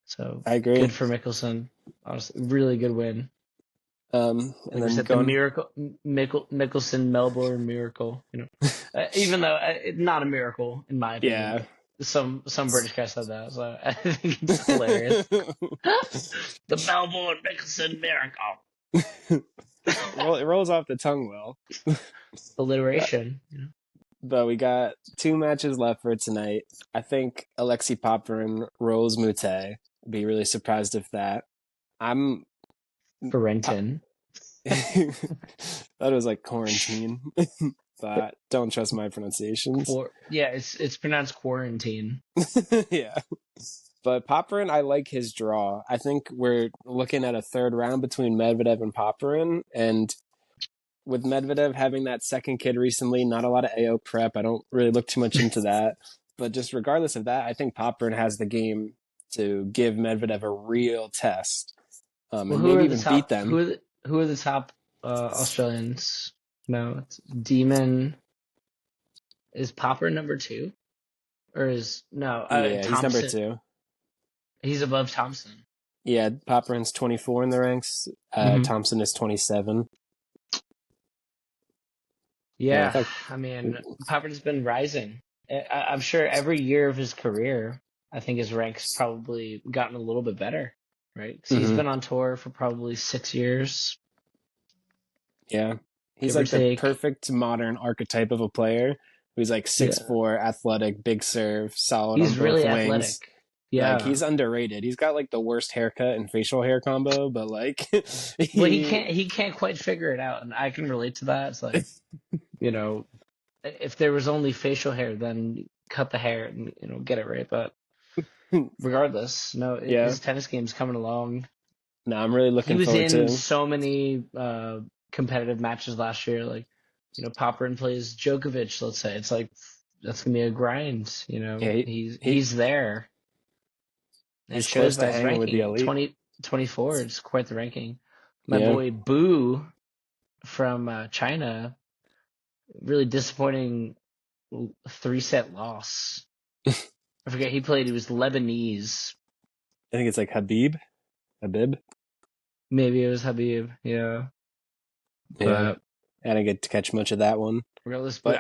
So I agree. Good for Mickelson. Honestly, really good win. And like then the miracle, Mickelson Melbourne miracle. Even though not a miracle in my opinion. Yeah. Some British guy said that, so I think it's hilarious. The Melbourne Mickelson miracle. It rolls off the tongue well. Alliteration. But we got 2 matches left for tonight. I think Alexei Popyrin, Rose Moutet. Be really surprised if that. I'm Ferrenton. That was like quarantine. But don't trust my pronunciations. It's pronounced quarantine. Yeah. But Popyrin, I like his draw. I think we're looking at a third round between Medvedev and Popyrin. And with Medvedev having that second kid recently, not a lot of AO prep. I don't really look too much into that. But just regardless of that, I think Popyrin has the game to give Medvedev a real test. And maybe even beat them. Who are the top Australians? No, it's Demon. Is Popper number 2? Or is no? He's number 2. He's above Thompson. Yeah, Popyrin's 24 in the ranks. Thompson is 27. Yeah, I mean, Popyrin's been rising. I'm sure every year of his career, I think his rank's probably gotten a little bit better, right? Because he's been on tour for probably 6 years. Yeah, he's like the perfect modern archetype of a player who's like 6'4", athletic, big serve, solid on both really wings. Athletic. Yeah, like he's underrated. He's got like the worst haircut and facial hair combo, but like, he can't quite figure it out, and I can relate to that. It's like, if there was only facial hair, then cut the hair and get it right. But regardless, his tennis game's coming along. No, I'm really looking forward to. He was in so many competitive matches last year. Like, Popyrin plays Djokovic. Let's say it's like that's gonna be a grind. He's there. He's close to hanging with the elite. 24. It's quite the ranking. My boy Boo from China, really disappointing 3-set loss. I forget he was Lebanese. I think it's like Habib. Maybe it was Habib. Yeah. But I didn't get to catch much of that one. Regardless, but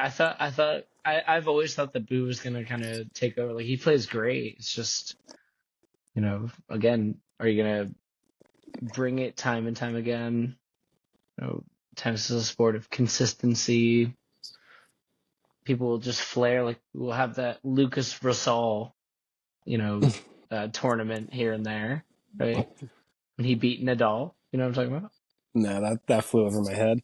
I've always thought that Boo was gonna kind of take over. Like he plays great. It's just, again, are you gonna bring it time and time again? Tennis is a sport of consistency. People will just flare. Like we'll have that Lucas Rosol, tournament here and there, right? When he beat Nadal, you know what I'm talking about? No, that flew over my head.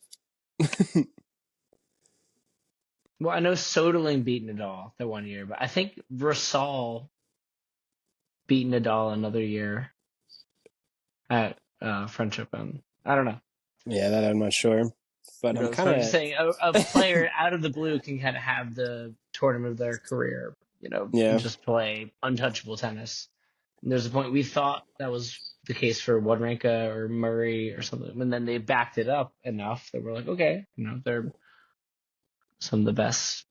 Well, I know Soderling beat Nadal that one year, but I think Rosol beat Nadal another year at French Open. I don't know. Yeah, that I'm not sure. But I'm kind of just saying a player out of the blue can kind of have the tournament of their career, and just play untouchable tennis. And there's a point we thought that was the case for Wawrinka or Murray or something, and then they backed it up enough that we're like, okay, they're some of the best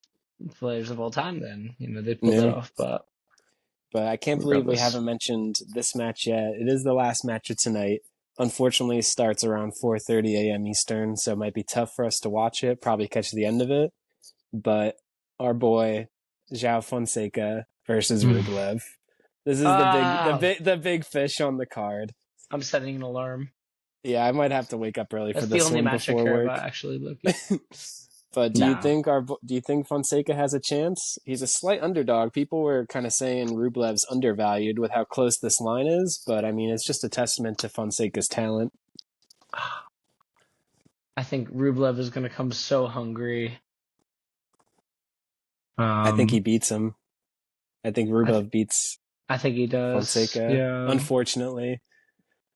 players of all time. Then they pulled it off, but I can't believe we haven't mentioned this match yet. It is the last match of tonight. unfortunately starts around 4:30 a.m. Eastern, so it might be tough for us to watch it. Probably catch the end of it, but our boy João Fonseca versus Rublev. This is Ah, the big fish on the card. I'm setting an alarm. Yeah, I might have to wake up early for That's the this only one match I before care work. about, actually, Loki. But No. do you think Fonseca has a chance? He's a slight underdog. People were kind of saying Rublev's undervalued with how close this line is, but I mean it's just a testament to Fonseca's talent. I think Rublev is going to come so hungry. I think he Um, beats him. I think I th- Rublev beats I think he does. Fonseca. Yeah. Unfortunately,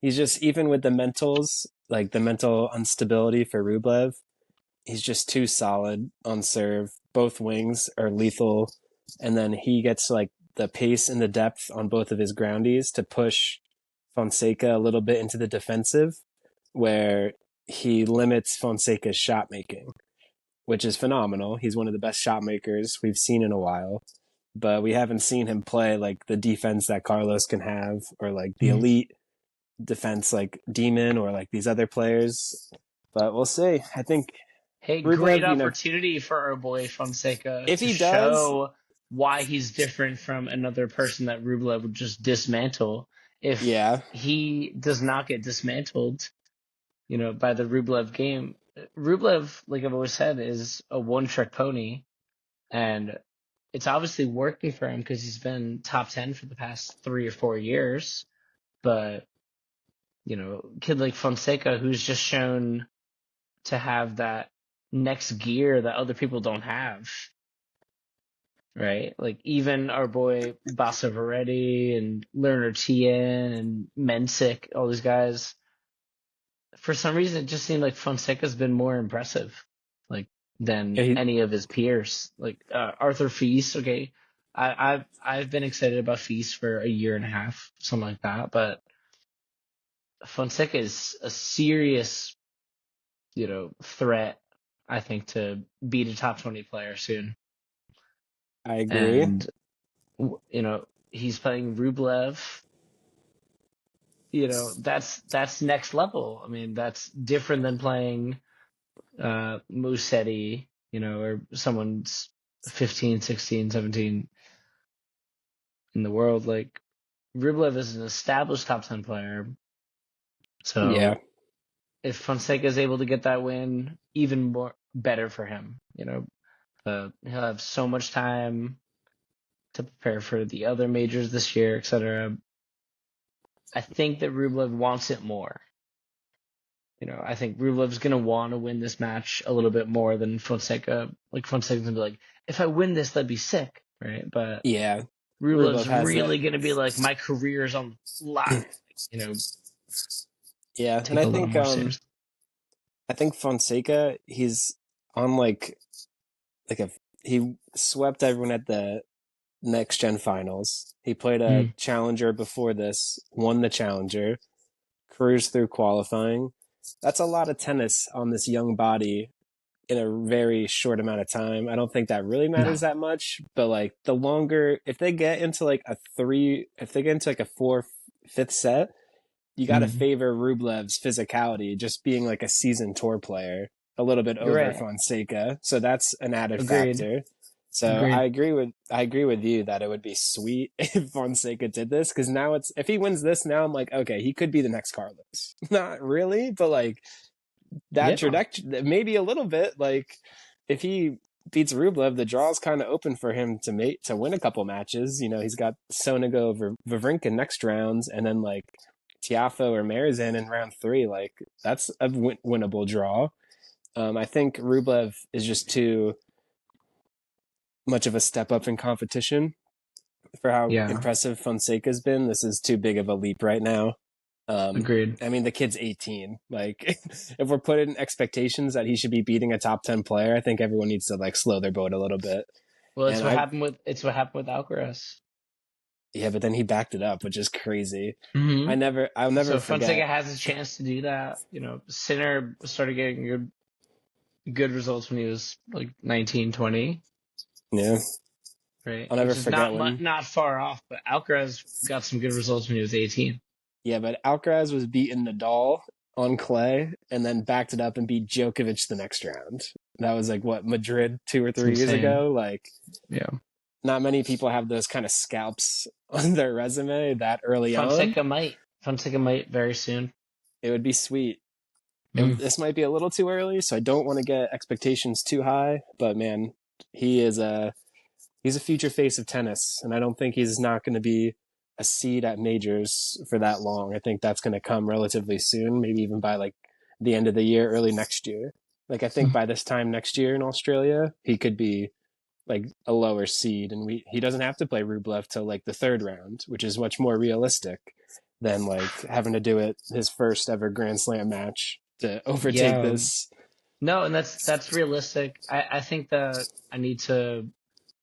he's just even with the mentals, like the mental instability for Rublev, he's just too solid on serve. Both wings are lethal, and then he gets like the pace and the depth on both of his groundies to push Fonseca a little bit into the defensive, where he limits Fonseca's shot making, which is phenomenal. He's one of the best shot makers we've seen in a while, but we haven't seen him play like the defense that Carlos can have, or like the Mm. elite defense like Demon or like these other players. But we'll see. I think Hey, great Rublev, you know, opportunity for our boy Fonseca if to he does, show why he's different from another person that Rublev would just dismantle. If yeah, he does not get dismantled, by the Rublev game, Rublev, like I've always said, is a one-trick pony, and it's obviously working for him because he's been top 10 for the past 3 or 4 years. But, kid like Fonseca, who's just shown to have that next gear that other people don't have, right? Like even our boy Bassa Veretti and Lerner Tien and Mensick, all these guys, for some reason it just seemed like Fonseca's been more impressive, like than he, any of his peers. Like Arthur Feast, okay. I've been excited about Feast for a year and a half, something like that, but Fonseca is a serious, threat, I think, to beat a top 20 player soon. I agree. And, he's playing Rublev. That's next level. I mean, that's different than playing Musetti, or someone's 15, 16, 17 in the world. Like, Rublev is an established top 10 player. Yeah, So if Fonseca is able to get that win, even more better for him. He'll have so much time to prepare for the other majors this year, etc. I think that Rublev wants it more. I think Rublev's gonna want to win this match a little bit more than Fonseca. Like Fonseca's gonna be like, if I win this, that'd be sick, right? But yeah. Rublev Rublev's has that. really gonna be like, my career is on the line. Yeah, and Take a little more seriously. I think Fonseca, he's on like a he swept everyone at the next gen finals. He played a Mm, challenger before this, won the challenger, cruised through qualifying. That's a lot of tennis on this young body in a very short amount of time. I don't think that really no, matters that much, but like the longer, if they get into like if they get into like a fourth, fifth set, you got to mm, favor Rublev's physicality, just being like a seasoned tour player, a little bit you're over right. Fonseca. So that's an added Agreed. factor. So Agreed. I agree with you that it would be sweet if Fonseca did this, because now it's if he wins this now I'm like, okay, he could be the next Carlos. Not really, but like that Yeah, trajectory, maybe a little bit. Like if he beats Rublev, the draw's kind of open for him to win a couple matches. You know, he's got Sonego over Vavrinka next rounds, and then like Tiafo or Marizan in round three. Like that's a winnable draw. I think Rublev is just too much of a step up in competition for how yeah. impressive Fonseca's been. This is too big of a leap right now. Agreed. I mean, the kid's 18. Like, if we're putting expectations that he should be beating a top 10 player, I think everyone needs to like slow their boat a little bit. Well, And it's what happened with Alcaraz. yeah, but then he backed it up, which is crazy. Mm-hmm. I'll never So forget. Fonseca has a chance to do that. Sinner started getting good results when he was like 19, 20, Yeah, right? I'll never Which is forget when. not far off, but Alcaraz got some good results when he was 18. Yeah, but Alcaraz was beating Nadal on clay and then backed it up and beat Djokovic the next round. That was like what, Madrid 2 or 3 years insane. ago? Like, Yeah. not many people have those kind of scalps on their resume that early on. Fonseca might very soon. It would be sweet. Mm. This might be a little too early, so I don't want to get expectations too high. But man, he is he's a future face of tennis, and I don't think he's not going to be a seed at majors for that long. I think that's going to come relatively soon, maybe even by like the end of the year, early next year. Like I think by this time next year in Australia, he could be like a lower seed, and he doesn't have to play Rublev till like the third round, which is much more realistic than like having to do it his first ever Grand Slam match to overtake Yeah. this. No, and that's realistic. I think that I need to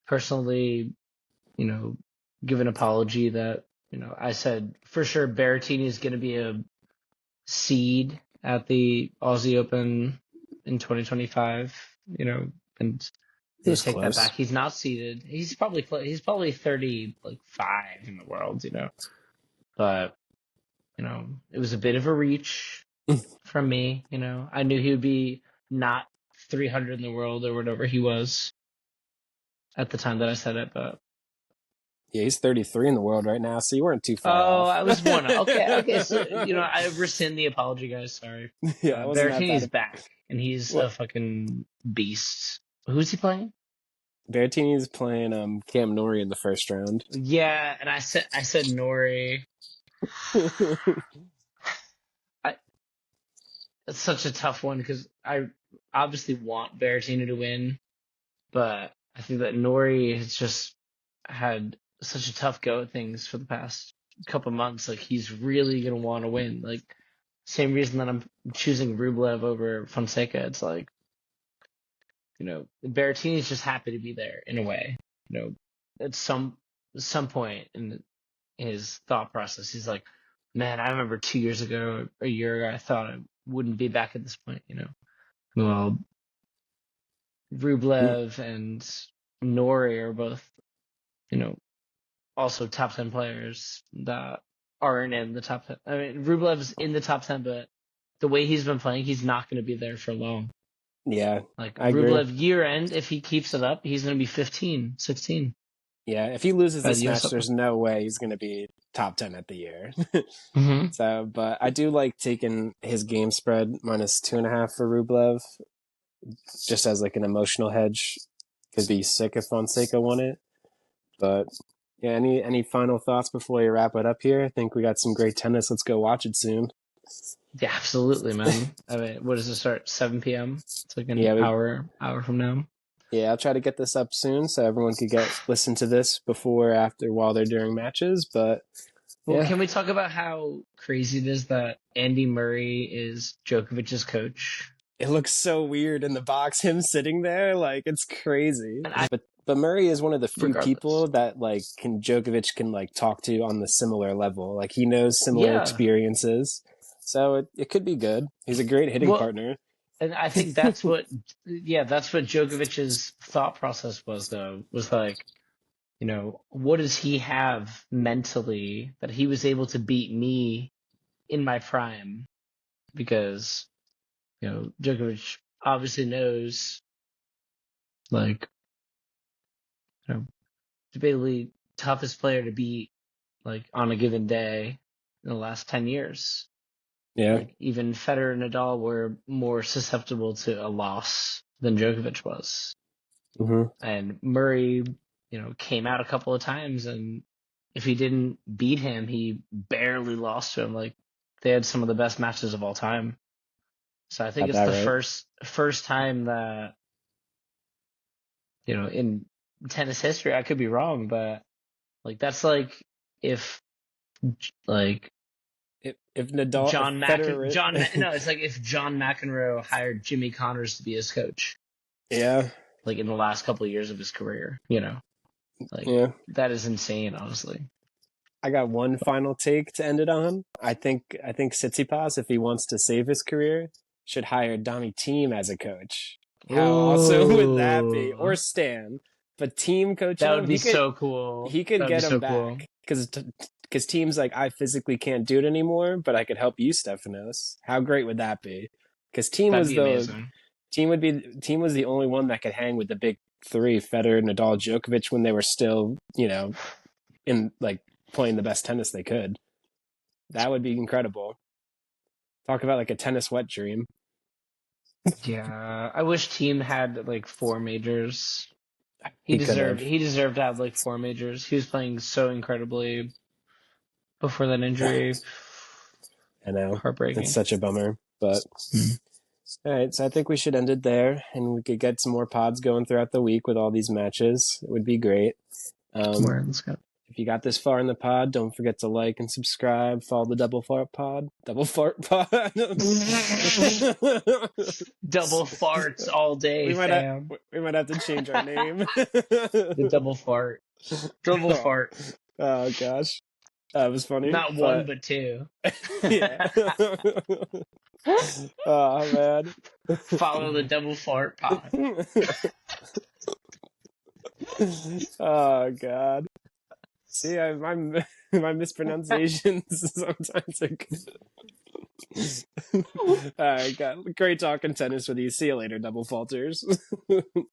personally, give an apology that, I said for sure Berrettini is going to be a seed at the Aussie Open in 2025, and He I was take that close. back. He's not seeded. He's probably 35 in the world, but, it was a bit of a reach from me, I knew he would be not 300 in the world or whatever he was at the time that I said it, but Yeah, he's 33 in the world right now, so you weren't too far oh, off. I was one. Okay. So, I rescind the apology, guys. Sorry. Yeah, it wasn't that Berrettini's bad. back, and he's a What? fucking beast. Who's he playing? Berrettini's playing Cam Norrie in the first round. Yeah, and I said Nori. I, it's such a tough one because I obviously want Berrettini to win, but I think that Nori has just had such a tough go at things for the past couple months. Like he's really gonna want to win. Like same reason that I'm choosing Rublev over Fonseca. It's like, Berrettini's just happy to be there in a way. At some point in his thought process, he's like, man, I remember 2 years ago, a year ago, I thought I wouldn't be back at this point. Well, Rublev and Nori are both, you know, also top 10 players that aren't in the top 10. I mean, Rublev's in the top 10, but the way he's been playing, he's not going to be there for long. Yeah, Like I agree. Rublev year end, if he keeps it up, he's going to be 15, 16. Yeah, if he loses By this the US match, Open. there's no way he's going to be top 10 at the year. Mm-hmm. So, but I do like taking his game spread -2.5 for Rublev, just as like an emotional hedge. Could be sick if Fonseca won it. But yeah, any final thoughts before we wrap it up here? I think we got some great tennis. Let's go watch it soon. Yeah, absolutely, man. I mean, what does it start? 7 p.m. It's like an hour from now. Yeah, I'll try to get this up soon so everyone could listen to this before, after, while they're during matches. But well, yeah, can we talk about how crazy it is that Andy Murray is Djokovic's coach? it looks so weird in the box, him sitting there, like it's crazy. And But Murray is one of the few regardless, people that like Djokovic can like talk to on the similar level. Like he knows similar yeah. experiences, so it could be good. He's a great hitting partner. And I think that's what Djokovic's thought process was, though, was like, what does he have mentally that he was able to beat me in my prime? Because, Djokovic obviously knows, like, debatably toughest player to beat, like, on a given day in the last 10 years. Yeah. Like, even Federer and Nadal were more susceptible to a loss than Djokovic was. Mm-hmm. And Murray, came out a couple of times, and if he didn't beat him, he barely lost to him. Like, they had some of the best matches of all time. So I think it's the first time that, in tennis history, I could be wrong, but like that's like if like if Nadal, no, it's like if John McEnroe hired Jimmy Connors to be his coach. Yeah. Like in the last couple of years of his career, that is insane, honestly. I got one final take to end it on. I think Tsitsipas, if he wants to save his career, should hire Dommy Thiem as a coach. How awesome would that be? Or Stan. but team coaching That him, would be so cool. he could That would be get him so cool. back because teams like, I physically can't do it anymore, but I could help you, Stefanos. How great would that be? Because That'd be amazing. team was the only one that could hang with the big three, Federer, Nadal, Djokovic, when they were still, in like playing the best tennis they could. That would be incredible. Talk about like a tennis wet dream. Yeah, I wish Team had like 4 majors. He could have. He deserved to have like 4 majors. He was playing so incredibly before that injury. I know. Heartbreaking. It's such a bummer, but all right. So I think we should end it there, and we could get some more pods going throughout the week with all these matches. It would be great. Let's go. If you got this far in the pod, don't forget to like and subscribe. Follow the Double Fart Pod. Double Fart Pod. Double farts all day, fam. We might have to change our name. The double fart. Double fart. Oh, gosh. That was funny. Not one, but two. Yeah. Oh, man. Follow the Double Fart Pod. Oh, God. See, my mispronunciations sometimes are good. All right, great talking tennis with you. See you later, Double Falters.